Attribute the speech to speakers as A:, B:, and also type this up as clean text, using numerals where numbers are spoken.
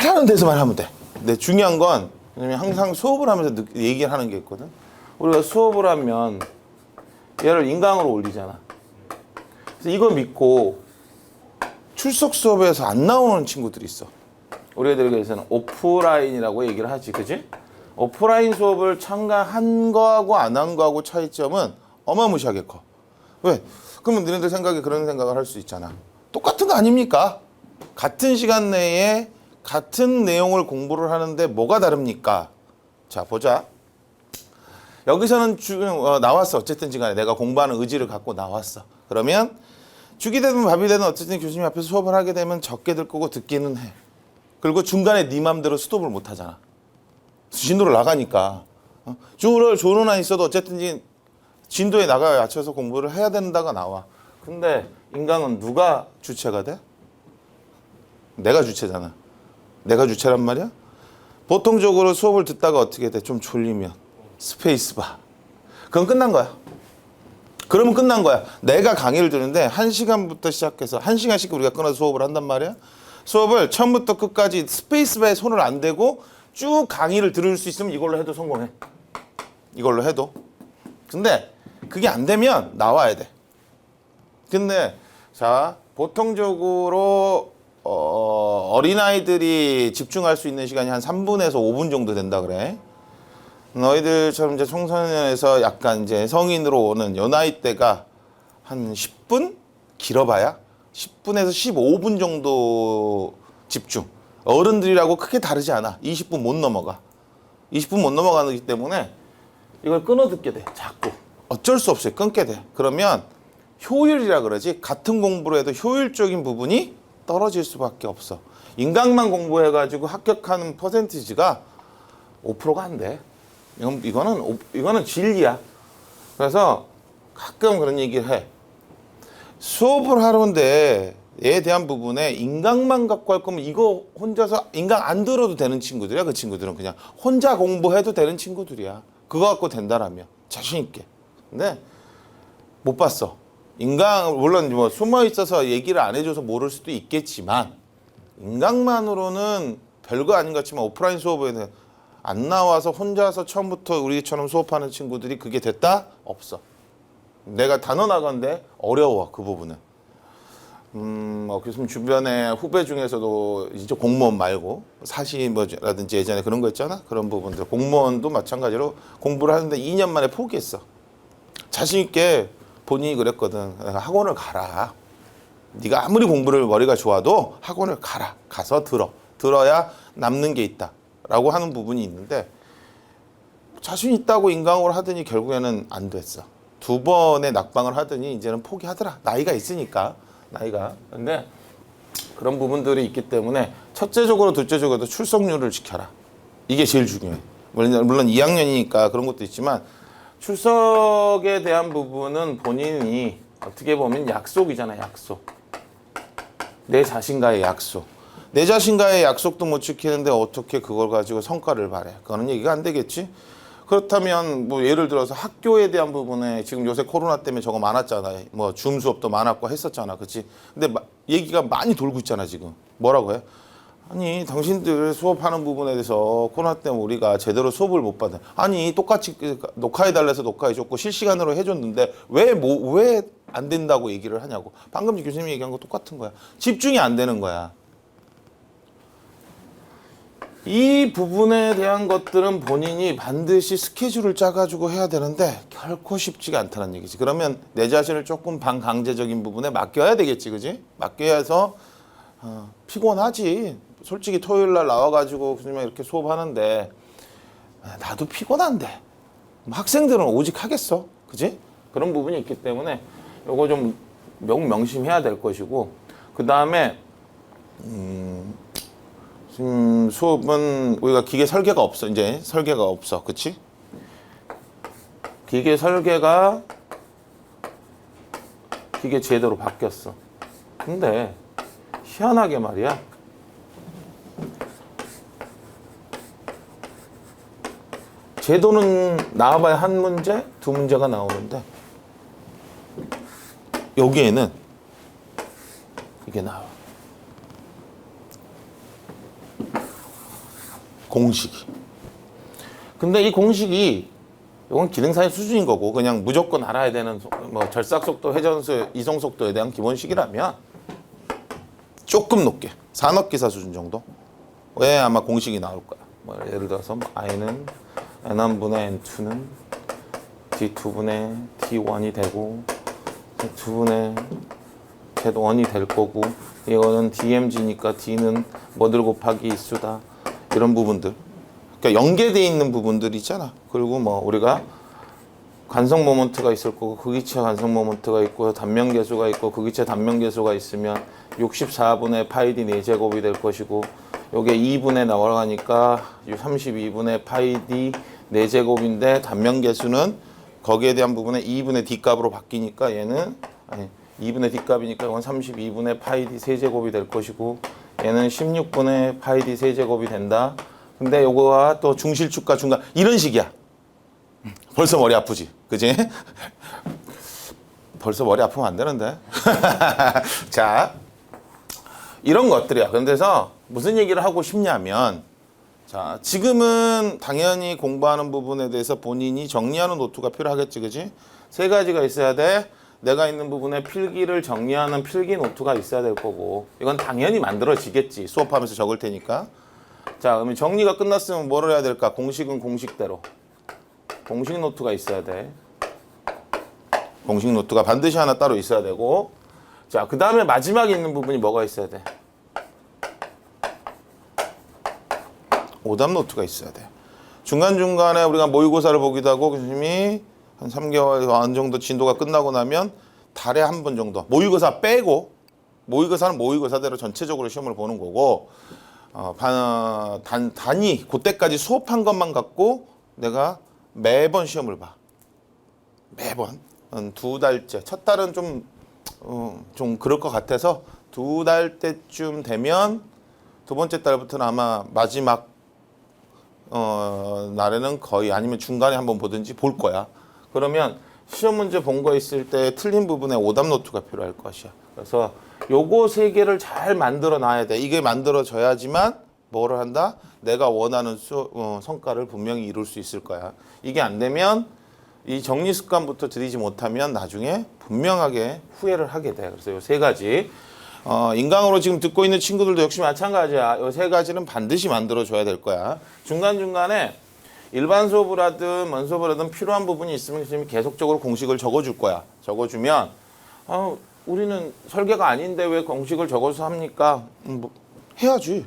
A: 말하는 데서만 하면 돼. 근데 중요한 건 왜냐면 항상 수업을 하면서 얘기를 하는 게 있거든. 우리가 수업을 하면 얘를 인강으로 올리잖아. 그래서 이거 믿고 출석 수업에서 안 나오는 친구들이 있어. 우리 애들에게서는 오프라인이라고 얘기를 하지, 그지? 오프라인 수업을 참가한 거하고 안 한 거하고 차이점은 어마무시하게 커. 왜? 그러면 너네들 생각에 그런 생각을 할 수 있잖아. 똑같은 거 아닙니까? 같은 시간 내에 같은 내용을 공부를 하는데 뭐가 다릅니까? 자, 보자. 여기서는 나왔어. 어쨌든 시간에 내가 공부하는 의지를 갖고 나왔어. 그러면 죽이 되든 밥이 되든 어쨌든 교수님 앞에서 수업을 하게 되면 적게 들 거고 듣기는 해. 그리고 중간에 네 맘대로 스톱을 못 하잖아. 진도를 나가니까. 조는 안 있어도 어쨌든 진도에 나가 맞춰서 공부를 해야 된다가 나와. 근데 인강은 누가 주체가 돼? 내가 주체잖아. 내가 주체란 말이야? 보통적으로 수업을 듣다가 어떻게 돼? 좀 졸리면 스페이스바. 그건 끝난 거야. 그러면 끝난 거야. 내가 강의를 듣는데 1시간부터 시작해서 1시간씩 우리가 끊어서 수업을 한단 말이야. 수업을 처음부터 끝까지 스페이스바에 손을 안 대고 쭉 강의를 들을 수 있으면 이걸로 해도 성공해. 이걸로 해도. 근데 그게 안 되면 나와야 돼. 근데 자, 보통적으로 어린아이들이 집중할 수 있는 시간이 한 3분에서 5분 정도 된다 그래. 너희들처럼 이제 청소년에서 약간 이제 성인으로 오는 요 나이 대가 한 10분? 길어봐야 10분에서 15분 정도 집중. 어른들이라고 크게 다르지 않아. 20분 못 넘어가. 20분 못 넘어가기 때문에 이걸 끊어 듣게 돼. 자꾸. 어쩔 수 없이 끊게 돼. 그러면 효율이라 그러지. 같은 공부를 해도 효율적인 부분이 떨어질 수밖에 없어. 인강만 공부해가지고 합격하는 퍼센티지가 5%가 안 돼. 이거는 진리야. 그래서 가끔 그런 얘기를 해. 수업을 하는데 얘에 대한 부분에 인강만 갖고 할 거면 이거 혼자서 인강 안 들어도 되는 친구들이야. 그 친구들은 그냥 혼자 공부해도 되는 친구들이야. 그거 갖고 된다라며 자신 있게. 근데 못 봤어. 인강 물론 뭐 숨어 있어서 얘기를 안 해줘서 모를 수도 있겠지만 인강만으로는 별거 아닌 것 같지만 오프라인 수업에는 안 나와서 혼자서 처음부터 우리처럼 수업하는 친구들이 그게 됐다? 없어. 내가 단어 나간데 어려워 그 부분은. 교수님 주변에 후배 중에서도 이제 공무원 말고 사시뭐라든지 예전에 그런 거 있잖아. 그런 부분들 공무원도 마찬가지로 공부를 하는데 2년 만에 포기했어. 자신 있게 본인이 그랬거든. 학원을 가라. 네가 아무리 공부를 머리가 좋아도 학원을 가라. 가서 들어야 남는 게 있다. 라고 하는 부분이 있는데 자신 있다고 인강을 하더니 결국에는 안 됐어. 2번의 낙방을 하더니 이제는 포기하더라. 나이가 있으니까. 근데 그런 부분들이 있기 때문에 첫째적으로 둘째적으로도 출석률을 지켜라. 이게 제일 중요해. 물론 2학년이니까 그런 것도 있지만 출석에 대한 부분은 본인이 어떻게 보면 약속이잖아. 약속. 내 자신과의 약속. 내 자신과의 약속도 못 지키는데 어떻게 그걸 가지고 성과를 바래. 그거는 얘기가 안 되겠지. 그렇다면 뭐 예를 들어서 학교에 대한 부분에 지금 요새 코로나 때문에 저거 많았잖아. 뭐 줌 수업도 많았고 했었잖아. 그렇지? 근데 얘기가 많이 돌고 있잖아 지금. 뭐라고 해? 아니 당신들 수업하는 부분에 대해서 코로나 때문에 우리가 제대로 수업을 못 받아. 아니 똑같이 녹화해달래서 녹화해줬고 실시간으로 해줬는데 왜 안 된다고 얘기를 하냐고. 방금 교수님이 얘기한 거 똑같은 거야. 집중이 안 되는 거야. 이 부분에 대한 것들은 본인이 반드시 스케줄을 짜가지고 해야 되는데 결코 쉽지가 않다는 얘기지. 그러면 내 자신을 조금 반강제적인 부분에 맡겨야 되겠지, 그지? 맡겨야 해서 피곤하지. 솔직히 토요일 날 나와가지고 교수님 이렇게 수업하는데 나도 피곤한데 학생들은 오직 하겠어, 그지? 그런 부분이 있기 때문에 요거 좀 명심해야 될 것이고 그 다음에 수업은 우리가 기계 설계가 없어. 이제 설계가 없어. 그치? 기계 제도로 바뀌었어. 근데 희한하게 말이야. 제도는 나와봐야 한 문제, 2문제가 나오는데 여기에는 이게 나와. 공식이. 근데 이 공식이 이건 기능사의 수준인 거고 그냥 무조건 알아야 되는 뭐 절삭속도, 회전수, 이송속도에 대한 기본식이라면 조금 높게 산업기사 수준 정도 왜 아마 공식이 나올 거야. 뭐 예를 들어서 뭐 i는 n1분의 n2는 d2분의 d1이 되고 d2분의 z1이 될 거고 이거는 dmg니까 d는 뭐들 곱하기 있수다 이런 부분들. 그러니까 연계되어 있는 부분들 있잖아. 그리고 뭐 우리가 관성 모먼트가 있을 거고 극이체 관성 모먼트가 있고 단면 계수가 있고 극이체 단면 계수가 있으면 64분의 파이 d 4제곱이 될 것이고 요게 2분의 나와가니까 32분의 파이 d 4제곱인데 단면 계수는 거기에 대한 부분에 2분의 d 값으로 바뀌니까 얘는 아니 2분의 d 값이니까 이건 32분의 파이 d 세제곱이 될 것이고 얘는 16분의 파이 d 세제곱이 된다. 근데 요거와 또 중실축과 중간 이런 식이야. 벌써 머리 아프지? 그지? 벌써 머리 아프면 안 되는데. 자, 이런 것들이야. 그래서 무슨 얘기를 하고 싶냐면 자, 지금은 당연히 공부하는 부분에 대해서 본인이 정리하는 노트가 필요하겠지. 그지? 세 가지가 있어야 돼. 내가 있는 부분에 필기를 정리하는 필기 노트가 있어야 될 거고 이건 당연히 만들어지겠지. 수업하면서 적을 테니까. 자, 그러면 정리가 끝났으면 뭐를 해야 될까? 공식은 공식대로. 공식 노트가 있어야 돼. 공식 노트가 반드시 하나 따로 있어야 되고. 자, 그 다음에 마지막에 있는 부분이 뭐가 있어야 돼? 오답 노트가 있어야 돼. 중간중간에 우리가 모의고사를 보기도 하고 교수님이 한 3개월 어느 정도 진도가 끝나고 나면 달에 한 번 정도. 모의고사 빼고 모의고사는 모의고사대로 전체적으로 시험을 보는 거고 단위 그때까지 수업한 것만 갖고 내가 매번 시험을 봐. 매번 두 달째. 첫 달은 좀 그럴 것 같아서 두 달 때쯤 되면 두 번째 달부터는 아마 마지막 날에는 거의 아니면 중간에 한번 보든지 볼 거야. 그러면 시험 문제 본 거 있을 때 틀린 부분에 오답 노트가 필요할 것이야. 그래서 요거 세 개를 잘 만들어 놔야 돼. 이게 만들어져야지만 뭐를 한다? 내가 원하는 성과를 분명히 이룰 수 있을 거야. 이게 안 되면 이 정리 습관부터 들이지 못하면 나중에 분명하게 후회를 하게 돼. 그래서 요 세 가지 인강으로 지금 듣고 있는 친구들도 역시 마찬가지야. 요 세 가지는 반드시 만들어줘야 될 거야. 중간중간에 일반 수업을 하든 먼 수업을 하든 필요한 부분이 있으면 선생님이 계속적으로 공식을 적어줄 거야. 적어주면 우리는 설계가 아닌데 왜 공식을 적어서 합니까? 뭐 해야지.